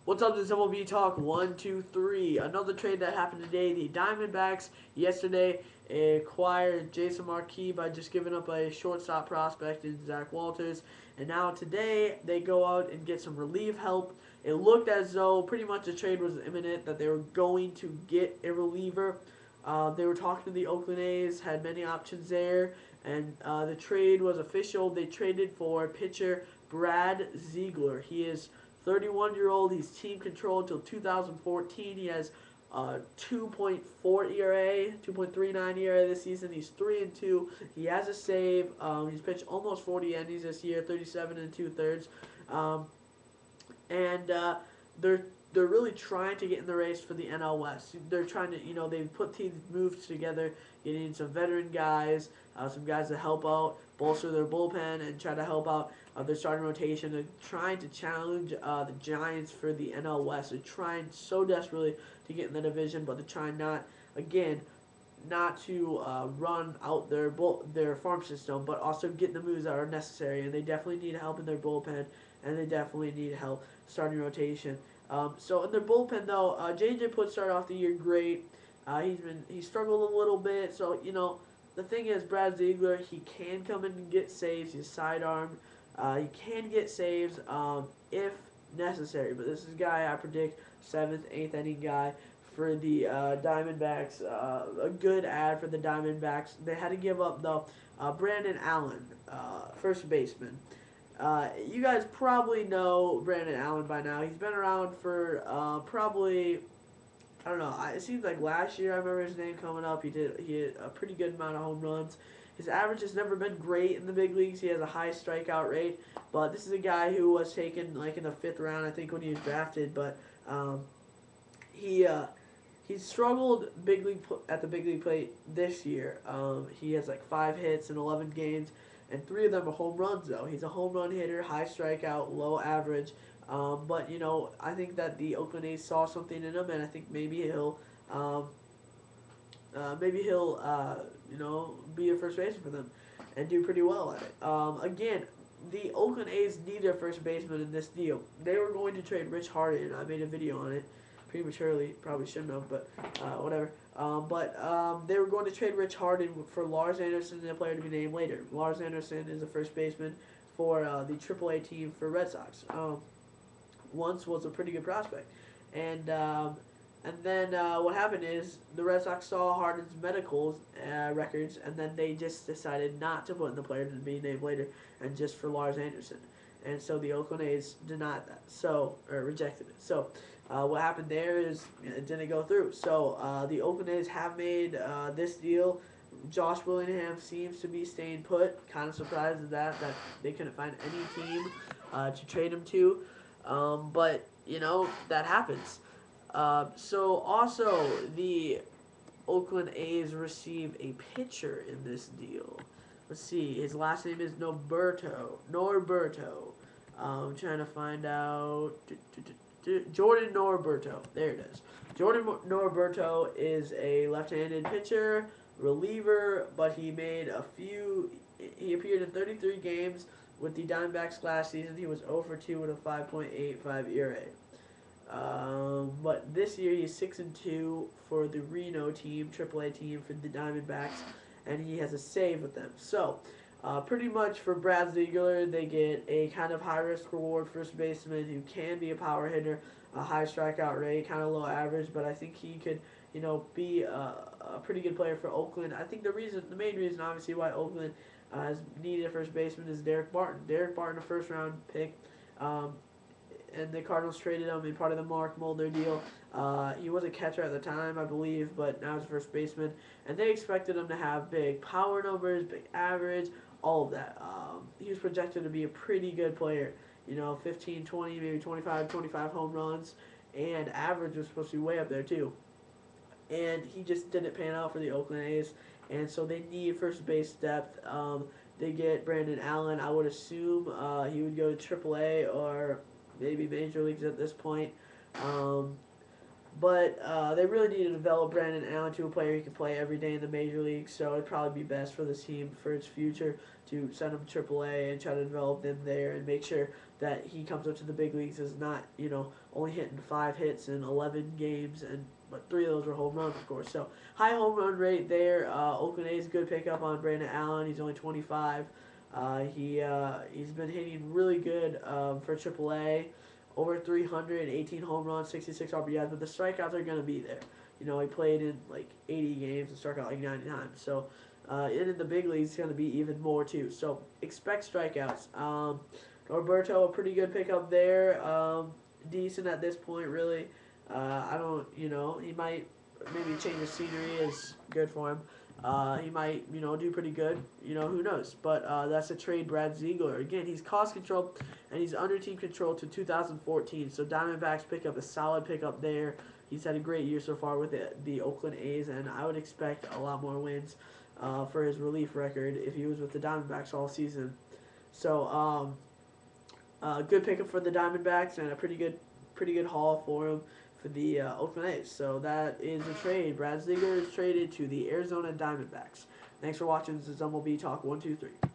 What's up, this is MLB Talk 123. Another trade that happened today. The Diamondbacks yesterday acquired Jason Marquis by just giving up a shortstop prospect in Zach Walters. And now today they go out and get some relief help. It looked as though pretty much the trade was imminent, that they were going to get a reliever. They were talking to the Oakland A's, had many options there, and the trade was official. They traded for pitcher Brad Ziegler. He is 31-year-old. He's team control until 2014. He has 2.4 ERA, 2.39 ERA this season. He's 3-2. He has a save. He's pitched almost 40 innings this year, 37 and 2/3. And they're really trying to get in the race for the NL West. They're trying to, they've put these moves together, getting some veteran guys, some guys to help out, bolster their bullpen, and try to help out their starting rotation. They're trying to challenge the Giants for the NL West. They're trying so desperately to get in the division, but they're trying not to run out their farm system, but also get the moves that are necessary. And they definitely need help in their bullpen, and they definitely need help starting rotation. So in their bullpen though, JJ Putt started off the year great. He struggled a little bit. So the thing is, Brad Ziegler, he can come in and get saves. He's sidearmed. He can get saves if necessary. But this is a guy I predict 7th, 8th inning guy for the Diamondbacks. A good ad for the Diamondbacks. They had to give up though Brandon Allen, first baseman. You guys probably know Brandon Allen by now. He's been around for probably, I don't know. It seems like last year I remember his name coming up. He hit a pretty good amount of home runs. His average has never been great in the big leagues. He has a high strikeout rate, but this is a guy who was taken like in the 5th round, I think, when he was drafted. But he struggled at the big league plate this year. He has like 5 hits in 11 games. And 3 of them are home runs, though. He's a home run hitter, high strikeout, low average. But, I think that the Oakland A's saw something in him, and I think maybe he'll be a first baseman for them and do pretty well at it. Again, the Oakland A's need their first baseman in this deal. They were going to trade Rich Harden. I made a video on it prematurely. Probably shouldn't have, but whatever. They were going to trade Rich Harden for Lars Anderson and a player to be named later. Lars Anderson is a first baseman for the AAA team for Red Sox. Once was a pretty good prospect, and then what happened is the Red Sox saw Harden's medical records, and then they just decided not to put in the player to be named later, and just for Lars Anderson. And so the Oakland A's denied that, or rejected it. So what happened there is it didn't go through. So the Oakland A's have made this deal. Josh Willingham seems to be staying put. Kind of surprised at that they couldn't find any team to trade him to. But, that happens. So also the Oakland A's receive a pitcher in this deal. Let's see. His last name is Norberto. I'm trying to find out. Jordan Norberto. There it is. Jordan Norberto is a left-handed pitcher, reliever, but he appeared in 33 games with the Diamondbacks last season. He was 0-2 with a 5.85 ERA. But this year he's 6-2 for the Reno team, AAA team for the Diamondbacks, and he has a save with them. So, pretty much for Brad Ziegler, they get a kind of high-risk reward first baseman who can be a power hitter, a high strikeout rate, kind of low average, but I think he could, be a pretty good player for Oakland. I think the main reason, obviously, why Oakland has needed a first baseman is Derek Barton. Derek Barton, a first-round pick, and the Cardinals traded him in part of the Mark Mulder deal. He was a catcher at the time, I believe, but now he's a first baseman. And they expected him to have big power numbers, big average, all of that. He was projected to be a pretty good player. 15, 20, maybe 25 home runs. And average was supposed to be way up there, too. And he just didn't pan out for the Oakland A's. And so they need first base depth. They get Brandon Allen. I would assume he would go to AAA or maybe major leagues at this point. But they really need to develop Brandon Allen to a player he can play every day in the major leagues. So it'd probably be best for this team for its future to send him to AAA and try to develop them there and make sure that he comes up to the big leagues as not only hitting 5 hits in 11 games, and but 3 of those were home runs, of course. So high home run rate there. Oakland A's good pickup on Brandon Allen. He's only 25. He's been hitting really good for AAA. Over 300, 18 home runs, 66 RBIs, but the strikeouts are going to be there. He played in like 80 games and struck out like 90 times. So, and in the big leagues, it's going to be even more too. So, expect strikeouts. Norberto, a pretty good pickup there. Decent at this point, really. I don't, he might maybe change the scenery is good for him. He might, do pretty good. Who knows? But that's a trade, Brad Ziegler. Again, he's cost control and he's under team control to 2014. So Diamondbacks pick up a solid pickup there. He's had a great year so far with the Oakland A's, and I would expect a lot more wins for his relief record if he was with the Diamondbacks all season. So good pickup for the Diamondbacks and a pretty good haul for him for the Oakland A's. So that is a trade. Brad Ziegler is traded to the Arizona Diamondbacks. Thanks for watching. This is MLB Talk 123.